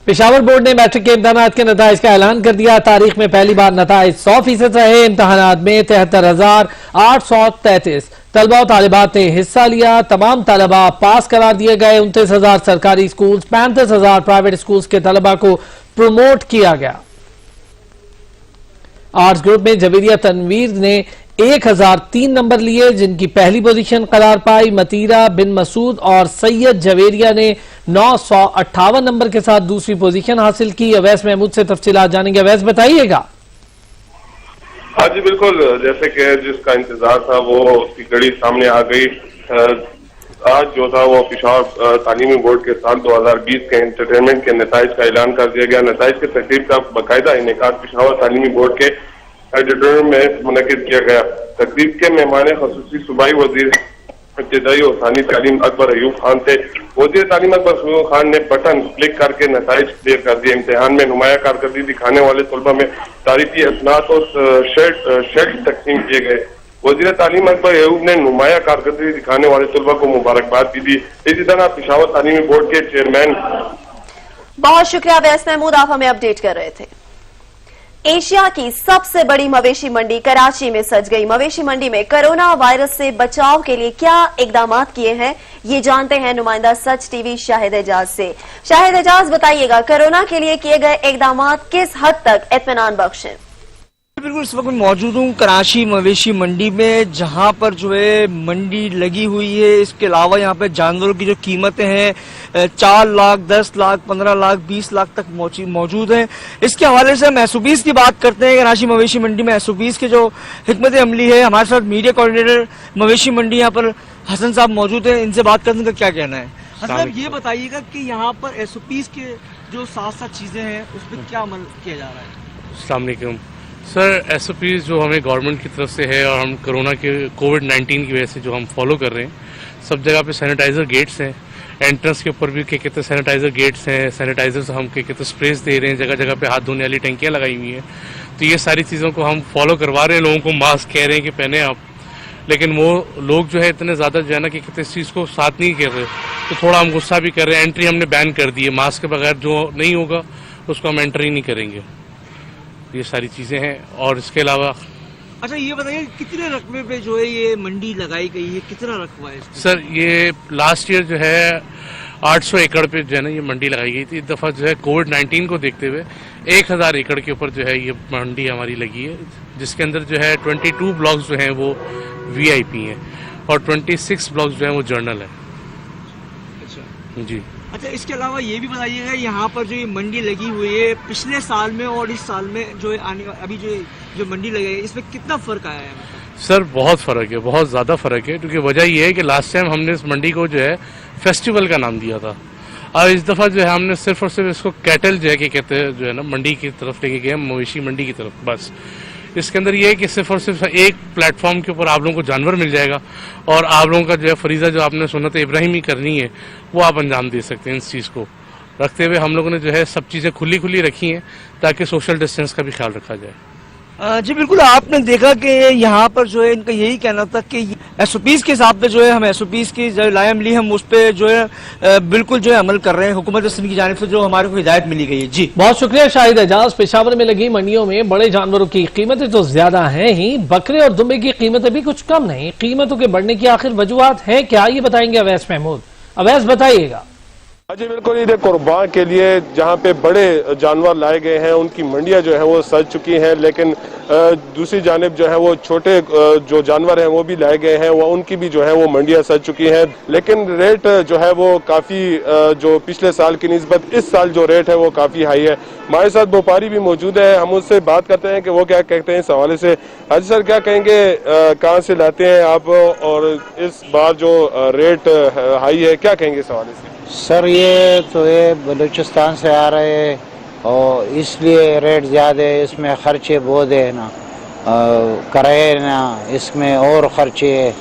पेशावर बोर्ड ने मैट्रिक के इम्तहानात के नताइज का ऐलान कर दिया। तारीख में पहली बार नताइज 100% रहे। इम्तहानात में 73,833 तलबा और तालिबात ने हिस्सा लिया। तमाम तलबा पास करार दिए गए। 29,000 सरकारी स्कूल, 35,000 प्राइवेट स्कूल्स के तलबा को प्रमोट किया गया। आर्ट्स ग्रुप में जवेरिया तनवीर ने 1003 नंबर लिए, जिनकी पहली पोजीशन करार पाई। मतीरा बिन मसूद और सैयद जवेरिया ने 958 नंबर के साथ दूसरी पोजीशन हासिल की। अवैस महमूद से तफसीलात जानेंगे। अवैस बताइएगा। हाँ जी बिल्कुल, जैसे कि जिसका इंतजार था वो उसकी घड़ी सामने आ गई। आज जो था वो पेशावर तालीमी बोर्ड के साल 2020 के एंटरटेनमेंट के नताइज का ऐलान कर दिया गया। नताइज के तकरीब का बाकायदा इनेकाद पेशावर तालीमी बोर्ड के ऑडिटोरियम में मुनक्किद किया गया। तकरीब के मेहमान खसूसी सूबाई वजीर इब्तदाई और सानी तालीम अकबर अयूब खान थे। वजीर तालीम अकबर अयूब खान ने बटन क्लिक करके नताइज क्लियर कर दिए। इम्तिहान में नुमाया कारकर्दगी दिखाने वाले तलबा में तारीफी असनात और शर्ट तकसीम किए गए। वजीर तालीम अकबर अयूब ने नुमाया कारकर्दगी दिखाने वाले तलबा को मुबारकबाद भी दी। इसी तरह पेशावर तालीमी बोर्ड के चेयरमैन। बहुत शुक्रिया अवैस महमूद, आप हमें अपडेट कर रहे थे। एशिया की सबसे बड़ी मवेशी मंडी कराची में सज गई। मवेशी मंडी में कोरोना वायरस से बचाव के लिए क्या इकदाम किए हैं, ये जानते हैं नुमाइंदा सच टीवी शाहिद एजाज से। शाहिद एजाज, बताइएगा कोरोना के लिए किए गए इकदाम किस हद तक इत्मीनान बख्श हैं? बिल्कुल, इस वक्त मैं मौजूद हूँ कराची मवेशी मंडी में, जहाँ पर जो है मंडी लगी हुई है। इसके अलावा यहाँ पे जानवरों की जो कीमतें हैं 4 लाख, 10 लाख, 15 लाख, 20 लाख तक मौजूद हैं। इसके हवाले से हम एसओपीज की बात करते हैं। कराची मवेशी मंडी में एसओपीज के जो हिकमत अमली है, हमारे साथ मीडिया कोऑर्डिनेटर मवेशी मंडी यहाँ पर हसन साहब मौजूद है। इनसे बात करने का क्या कहना है? हसन साहब, ये बताइएगा कि यहाँ पर एसओपीज के जो साथ चीजें हैं उस पर क्या अमल किया जा रहा है? अस्सलाम वालेकुम सर, एसओपीज जो हमें गवर्नमेंट की तरफ से है और हम कोरोना के कोविड-19 की वजह से जो हम फॉलो कर रहे हैं, सब जगह पे सैनिटाइजर गेट्स हैं। एंट्रेंस के ऊपर भी क्या कहते हैं सैनिटाइजर गेट्स हैं। सैनिटाइजर से हम क्या कहते हैं स्प्रेस दे रहे हैं। जगह जगह पे हाथ धोने वाली टंकियाँ लगाई हुई हैं। तो ये सारी चीज़ों को हम फॉलो करवा रहे हैं। लोगों को मास्क कह रहे हैं कि पहने आप, लेकिन वो लोग जो है इतने ज़्यादा जो है ना कि कहते इस चीज़ को साथ नहीं कर रहे, तो थोड़ा हम गुस्सा भी कर रहे हैं। एंट्री हमने बैन कर दी है। मास्क के बगैर जो नहीं होगा उसको हम एंट्री नहीं करेंगे। ये सारी चीज़ें हैं। और इसके अलावा अच्छा, ये बताइए कितने रकबे पे जो है ये मंडी लगाई गई है, कितना रकबा है इसका? सर, ये लास्ट ईयर जो है 800 एकड़ पे जो है ना ये मंडी लगाई गई थी। इस दफ़ा जो है कोविड-19 को देखते हुए 1000 एकड़ के ऊपर जो है ये मंडी हमारी लगी है, जिसके अंदर जो है 22 ब्लॉक्स जो हैं वो VIP हैं और 26 ब्लॉक्स जो हैं वो जर्नल है। अच्छा जी। अच्छा, इसके अलावा ये भी बताइएगा यहाँ पर जो ये मंडी लगी हुई है पिछले साल में और इस साल में जो अभी जो मंडी लगी है इसमें कितना फर्क आया है? सर बहुत फ़र्क है, बहुत ज़्यादा फ़र्क है, क्योंकि वजह ये है कि लास्ट टाइम हमने इस मंडी को जो है फेस्टिवल का नाम दिया था और इस दफ़ा जो है हमने सिर्फ और सिर्फ इसको कैटल जो है कि कहते हैं जो है ना मंडी की तरफ लेके गए, मवेशी मंडी की तरफ। बस इसके अंदर ये है कि सिर्फ और सिर्फ एक प्लेटफॉर्म के ऊपर आप लोगों को जानवर मिल जाएगा और आप लोगों का जो है फरीज़ा जो आपने सुन्नत इब्राहिमी करनी है वो आप अंजाम दे सकते हैं। इस चीज़ को रखते हुए हम लोगों ने जो है सब चीज़ें खुली रखी हैं ताकि सोशल डिस्टेंस का भी ख्याल रखा जाए। जी बिल्कुल, आपने देखा कि यहाँ पर जो है इनका यही कहना था कि SOPs के हिसाब पे जो है हम SOPs की जो लायम ली हम उस पर जो है बिल्कुल जो है अमल कर रहे हैं। हुकूमत सिंध की जानिब से जो हमारे को हिदायत मिली गई है। जी बहुत शुक्रिया शाहिद एजाज। पेशावर में लगी मंडियों में बड़े जानवरों की कीमतें तो ज्यादा हैं ही, बकरे और दुम्बे की कीमतें भी कुछ कम नहीं। कीमतों के बढ़ने की आखिर वजूहात हैं क्या, ये बताएंगे अवैस महमूद। अवैस बताइएगा। जी बिल्कुल, ईद कुर्बान के लिए जहाँ पे बड़े जानवर लाए गए हैं उनकी मंडियाँ जो है वो सज चुकी हैं, लेकिन दूसरी जानिब जो है वो छोटे जो जानवर हैं वो भी लाए गए हैं, वो उनकी भी जो है वो मंडियाँ सज चुकी हैं, लेकिन रेट जो है वो काफ़ी जो पिछले साल की निस्बत इस साल जो रेट है वो काफ़ी हाई है। हमारे साथ व्यापारी भी मौजूद है, हम उससे बात करते हैं कि वो क्या कहते हैं इस हवाले से। हाजी सर, क्या कहेंगे, कहाँ से लाते हैं आप और इस बार जो रेट हाई है क्या कहेंगे इस हवाले से? सर ये तो ये बलूचिस्तान से आ रहे हैं और इसलिए रेट ज़्यादा है, इसमें खर्चे बहुत है ना, किराए ना, इसमें और खर्चे है,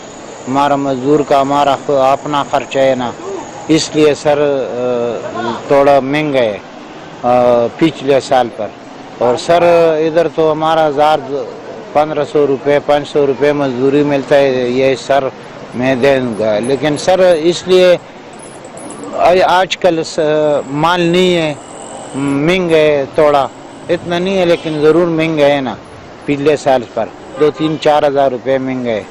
हमारा मजदूर का हमारा अपना खर्चा है ना, इसलिए सर थोड़ा महंगा है पिछले साल पर। और सर इधर तो हमारा 1500 रुपये 500 रुपये मजदूरी मिलता है, ये सर मैं दे दूँगा, लेकिन सर इसलिए आजकल माल नहीं है, महंगा है, थोड़ा इतना नहीं है लेकिन ज़रूर महंगा है ना, पिछले साल पर 2-3-4 हज़ार रुपये महंगा है।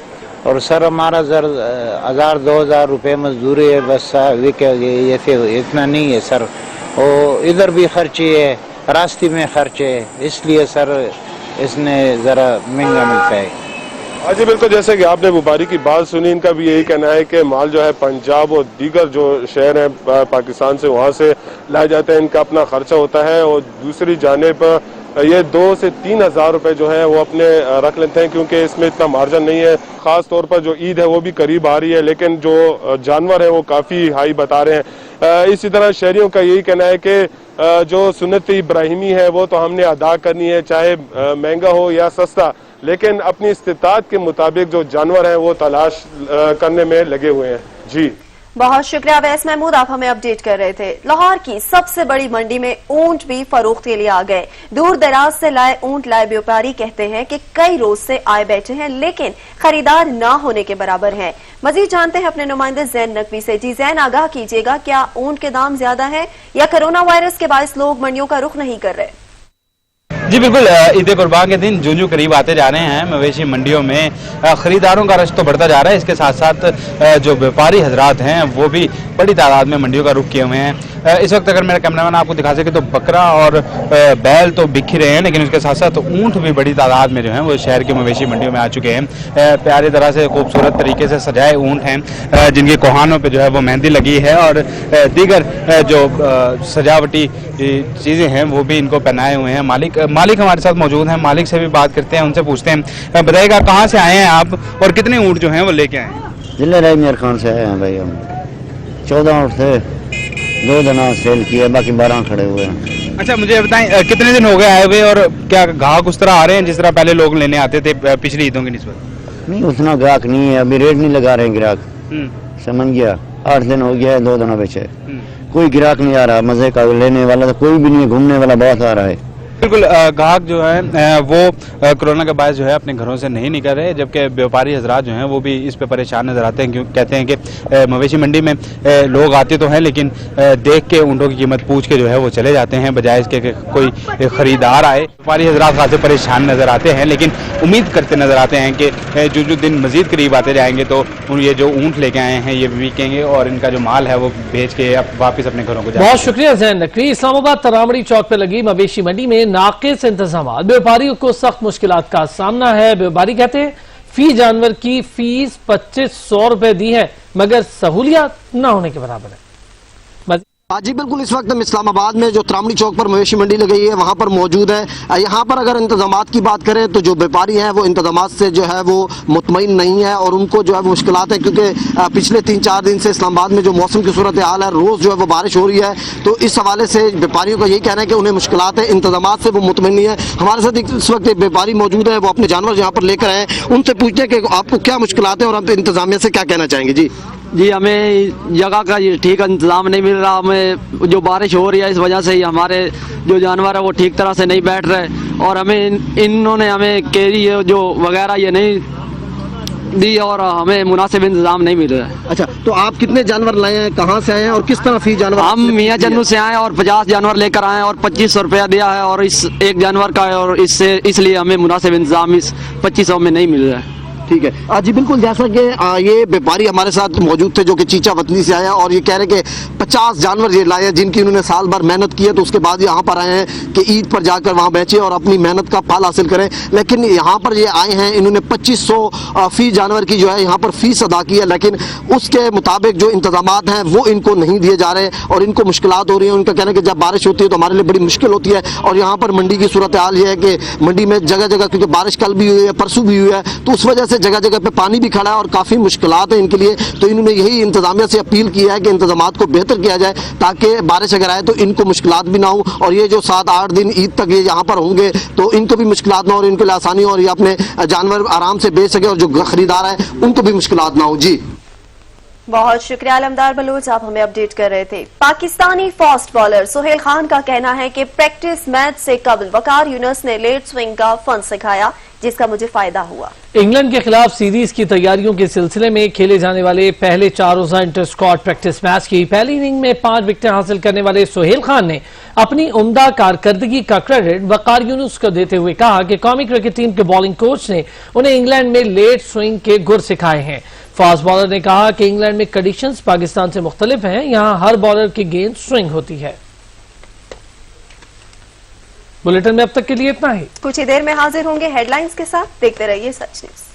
और सर हमारा 1000-2000 रुपये मजदूरी है, बस ये इतना नहीं है सर। और इधर भी खर्चे है, रास्ते में खर्चे है, इसलिए सर इसने ज़रा महंगा मिलता है। जी बिल्कुल, जैसे कि आपने व्यापारी की बात सुनी, इनका भी यही कहना है कि माल जो है पंजाब और दीगर जो शहर हैं पाकिस्तान से वहाँ से लाए जाते हैं, इनका अपना खर्चा होता है और दूसरी जानिब ये 2 से 3 हज़ार रुपये जो है वो अपने रख लेते हैं, क्योंकि इसमें इतना मार्जिन नहीं है। ख़ास तौर पर जो ईद है वो भी करीब आ रही है, लेकिन जो जानवर है वो काफ़ी हाई बता रहे हैं। इसी तरह शहरियों का यही कहना है कि जो सुन्नत इब्राहिमी है वो तो हमने अदा करनी है, चाहे महंगा हो या सस्ता, लेकिन अपनी इस्तिताअत के मुताबिक जो जानवर हैं वो तलाश करने में लगे हुए हैं। जी बहुत शुक्रिया अवैस महमूद, आप हमें अपडेट कर रहे थे। लाहौर की सबसे बड़ी मंडी में ऊंट भी फरोख्त के लिए आ गए। दूर दराज से लाए ऊंट लाए व्यापारी कहते हैं कि कई रोज से आए बैठे हैं लेकिन खरीदार ना होने के बराबर हैं। मजीद जानते हैं अपने नुमाइंदे जैन नकवी से। जी जैन, आगाह कीजिएगा, क्या ऊंट के दाम ज्यादा है या कोरोना वायरस के बायस लोग मंडियों का रुख नहीं कर रहे? जी बिल्कुल, ईद कुर्बान के दिन जूं करीब आते जा रहे हैं, मवेशी मंडियों में खरीदारों का रश तो बढ़ता जा रहा है। इसके साथ साथ जो व्यापारी हजरात हैं वो भी बड़ी तादाद में मंडियों का रुख किए हुए हैं। इस वक्त अगर मेरा कैमरामैन आपको दिखा सके तो बकरा और बैल तो बिक ही रहे हैं, लेकिन उसके साथ साथ ऊँट भी बड़ी तादाद में जो है वो शहर की मवेशी मंडियों में आ चुके हैं। प्यारी तरह से खूबसूरत तरीके से सजाए ऊँट हैं जिनकी कोहानों पर जो है वो मेहंदी लगी है और दीगर जो सजावटी चीज़ें हैं वो भी इनको पहनाए हुए हैं। मालिक हमारे साथ मौजूद हैं, मालिक से भी बात करते हैं, उनसे पूछते हैं। बताइएगा कहाँ से आए हैं आप और कितने ऊँट जो हैं वो लेके आए हैं? जिले राय खान से आए हैं भाई, हम 14 ऊँट थे, 2 दिन सेल किए, बाकी 12 खड़े हुए हैं। अच्छा मुझे बताएं, कितने दिन हो गए आए हुए और क्या ग्राहक उस तरह आ रहे हैं जिस तरह पहले लोग लेने आते थे पिछली ईदों की निस्बत? नहीं, उतना ग्राहक नहीं है, अभी रेट नहीं लगा रहे ग्राहक, समझ गया। 8 दिन हो गया है, 2 दिन पीछे कोई ग्राहक नहीं आ रहा, मजे का लेने वाला तो कोई भी नहीं, घूमने वाला बहुत आ रहा है। बिल्कुल ग्राहक जो है वो कोरोना के बायस जो है अपने घरों से नहीं निकल रहे, जबकि व्यापारी हजरात जो हैं वो भी इस पे परेशान नजर आते हैं, क्यों कहते हैं कि मवेशी मंडी में लोग आते तो हैं लेकिन देख के ऊँटों की कीमत पूछ के जो है वो चले जाते हैं, बजाय इसके कि कोई खरीदार आए। व्यापारी हजरात खासे परेशान नजर आते हैं, लेकिन उम्मीद करते नजर आते हैं कि जो दिन मजीद करीब आते जाएंगे तो ये जो ऊँट लेके आए हैं ये बिकेंगे और इनका जो माल है वो बेच के वापस अपने घरों को जाएंगे। बहुत शुक्रिया ज़ैन नकवी। इस्लामाबाद तरामड़ी चौक पर लगी मवेशी मंडी में नाकिस इंतजाम, व्यापारियों को सख्त मुश्किलात का सामना है। व्यापारी कहते हैं फी जानवर की फीस 2500 रुपए दी है मगर सहूलियत न होने के बराबर है। जी बिल्कुल, इस वक्त हम इस्लामाबाद में जो तरामड़ी चौक पर मवेशी मंडी लगी है वहाँ पर मौजूद है। यहाँ पर अगर इंतजामात की बात करें तो जो व्यापारी हैं वो इंतजामात से जो है वो मुतमईन नहीं है और उनको जो है वो मुश्किलात है, क्योंकि पिछले 3-4 दिन से इस्लामाबाद में जो मौसम की सूरत हाल है, रोज़ जो है वो बारिश हो रही है, तो इस हवाले से व्यापारियों का यही कहना है कि उन्हें मुश्किलात है, इंतजामात से वो मुतमईन नहीं है। हमारे साथ इस वक्त एक व्यापारी मौजूद है, वो अपने जानवर यहाँ पर लेकर आए, उनसे पूछते हैं कि आपको क्या मुश्किलात है और आप इंतजामिया से क्या कहना चाहेंगे। जी हमें जगह का ठीक इंतजाम नहीं मिल रहा, हमें जो बारिश हो रही है इस वजह से ही हमारे जो जानवर है वो ठीक तरह से नहीं बैठ रहे और हमें इन्होंने हमें केरी जो वगैरह ये नहीं दी और हमें मुनासिब इंतजाम नहीं मिल रहा है। अच्छा, तो आप कितने जानवर लाए हैं, कहाँ से आए हैं और किस तरह फी जानवर? हम मियाँ जन्नू से आए और 50 जानवर लेकर आए और 2500 रुपया दिया है और इस एक जानवर का है और इसलिए हमें मुनासिब इंतजाम इस 2500 में नहीं मिल रहा है। ठीक है जी, बिल्कुल जैसा कि ये व्यापारी हमारे साथ मौजूद थे जो कि चीचा वतनी से आया और ये कह रहे कि 50 जानवर ये लाए जिनकी उन्होंने साल भर मेहनत की है, तो उसके बाद यहाँ पर आए हैं कि ईद पर जाकर वहाँ बेचें और अपनी मेहनत का फल हासिल करें। लेकिन यहाँ पर ये आए हैं, इन्होंने 2500 फी जानवर की जो है यहाँ पर फीस अदा की है, लेकिन उसके मुताबिक जो इंतजामात हैं वो इनको नहीं दिए जा रहे और इनको मुश्किलात हो रही हैं। उनका कहना है कि जब बारिश होती है तो हमारे लिए बड़ी मुश्किल होती है और यहाँ पर मंडी की सूरत हाल ये है कि मंडी में जगह जगह, क्योंकि बारिश कल भी हुई है परसों भी हुई है, तो उस वजह से जगह जगह पे पानी भी खड़ा है और काफ़ी मुश्किलात है इनके लिए। तो इन्होंने यही इंतजामिया से अपील की है कि इंतजामात को बेहतर किया जाए ताकि बारिश अगर आए तो इनको मुश्किलात भी ना हो और ये जो 7-8 दिन ईद तक ये यहाँ पर होंगे तो इनको भी मुश्किलात ना हो और इनके लिए आसानी हो और ये अपने जानवर आराम से बेच सके और जो खरीदार है उनको भी मुश्किलात ना हो। जी बहुत शुक्रिया आलमदार बलूच, आप हमें अपडेट कर रहे थे। पाकिस्तानी फास्ट बॉलर सुहेल खान का कहना है कि प्रैक्टिस मैच से कबल वकार यूनुस ने लेट स्विंग का फन सिखाया जिसका मुझे फायदा हुआ। इंग्लैंड के खिलाफ सीरीज की तैयारियों के सिलसिले में खेले जाने वाले पहले 4 रोजा इंटर स्क्वाड प्रैक्टिस मैच की पहली इनिंग में 5 विकेटें हासिल करने वाले सुहेल खान ने अपनी उम्दा कारकर्दगी का क्रेडिट वकार यूनुस को देते हुए कहा कि कौमी क्रिकेट टीम के बॉलिंग कोच ने उन्हें इंग्लैंड में लेट स्विंग के गुर सिखाए हैं। फास्ट बॉलर ने कहा कि इंग्लैंड में कंडीशंस पाकिस्तान से मुख्तलिफ हैं, यहाँ हर बॉलर की गेंद स्विंग होती है। बुलेटिन में अब तक के लिए इतना ही। कुछ ही देर में हाजिर होंगे हेडलाइंस के साथ, देखते रहिए सच न्यूज़।